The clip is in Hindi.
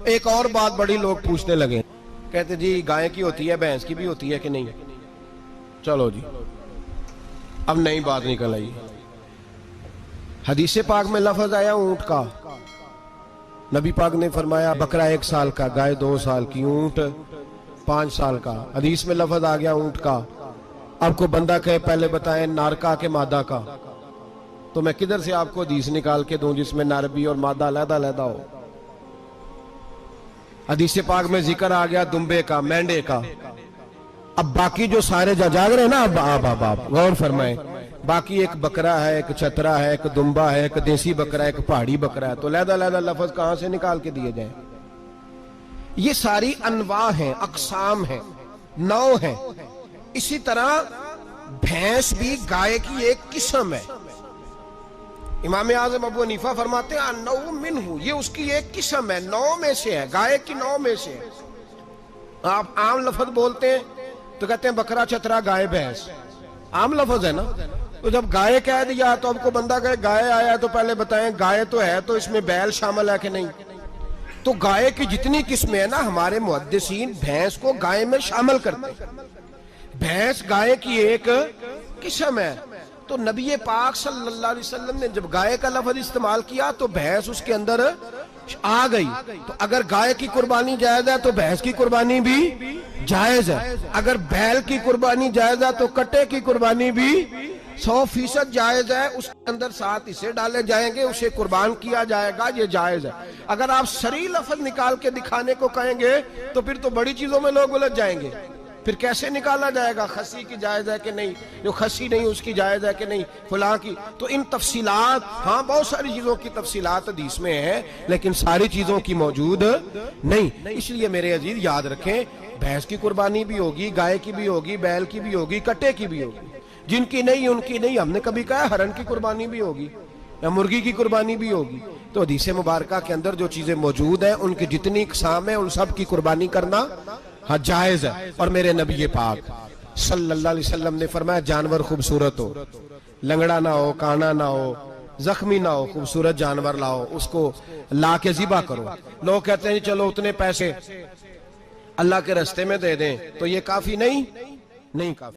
एक और बात बड़ी लोग पूछने लगे, कहते जी गाय की होती है, भैंस की भी होती है कि नहीं? चलो जी, अब नई बात निकल आई। हदीस पाक में लफ्ज आया ऊंट का। नबी पाक ने फरमाया बकरा 1 साल का, गाय 2 साल की, ऊंट 5 साल का। हदीस में लफ्ज आ गया ऊंट का। अब को बंदा कहे पहले बताएं नारका के मादा का, तो मैं किधर से आपको हदीस निकाल के दूं जिसमें नर भी और मादा अलग-अलग हो? हदीस पाक में जिक्र आ गया दुम्बे का, मेंढे का। अब बाकी जो सारे जाग रहे हैं ना, अब गौर फरमाए, बाकी एक बकरा है, एक चतरा है, एक दुम्बा है, एक देसी बकरा है, एक पहाड़ी बकरा है, तो लहदा लफ्ज कहां से निकाल के दिए जाए? ये सारी अनवा हैं, अकसाम हैं, नौ हैं। इसी तरह भैंस भी गाय की एक किस्म है। इमाम आज़म अबू हनीफा फरमाते हैं नौ मिन्हु, ये उसकी एक किस्म है, 9 में से है, गाय की 9 में से है। आप आम लफ्ज बोलते हैं तो कहते हैं बकरा चतरा गाय भैंस, आम लफ्ज है ना। तो जब गाय कह दिया तो आपको बंदा कहे गाय आया तो पहले बताएं गाय तो है, तो इसमें बैल शामिल है कि नहीं? तो गाय की जितनी किस्में है ना, हमारे मुहद्दिसीन भैंस को गाय में शामिल करते हैं। भैंस गाय की एक किस्म है। तो नबी पाक सल्लल्लाहु अलैहि वसल्लम ने जब गाय का लफ्ज इस्तेमाल किया तो भैंस उसके अंदर आ गई। तो अगर गाय की कुर्बानी जायज है तो भैंस की कुर्बानी भी जायज है। अगर बैल की कुर्बानी जायज है तो कट्टे की कुर्बानी भी 100% जायज है। उसके अंदर 7 हिस्से डाले जाएंगे, उसे कुर्बान किया जाएगा, ये जायज है। अगर आप सही लफ्ज निकाल के दिखाने को कहेंगे तो फिर तो बड़ी चीजों में लोग उलझ जाएंगे। फिर कैसे निकाला जाएगा खसी की जायज है कि नहीं, जो खसी नहीं उसकी जायज है कि नहीं, फलां की? तो इन तफसीलात, हाँ बहुत सारी चीजों की तफसीलात हदीस में है, लेकिन सारी चीजों की मौजूद नहीं। इसलिए मेरे अजीज याद रखें, भैंस की कुर्बानी भी होगी, गाय की भी होगी, बैल की भी होगी, कट्टे की भी होगी। जिनकी नहीं उनकी नहीं। हमने कभी कहा हरन की कुर्बानी भी होगी या मुर्गी की कुर्बानी भी होगी। तो हदीस मुबारका के अंदर जो चीजें मौजूद है उनकी जितनी इकसाम है उन सब की कुर्बानी करना हाँ जायज है। और मेरे नबी पाक सल्लल्लाहु अलैहि वसल्लम ने फरमाया जानवर खूबसूरत हो, लंगड़ा ना हो, काना ना हो, जख्मी ना हो, खूबसूरत जानवर लाओ, उसको ला के ज़िबा करो। लोग कहते हैं चलो उतने पैसे अल्लाह के रास्ते में दे दें, तो ये काफी नहीं काफी।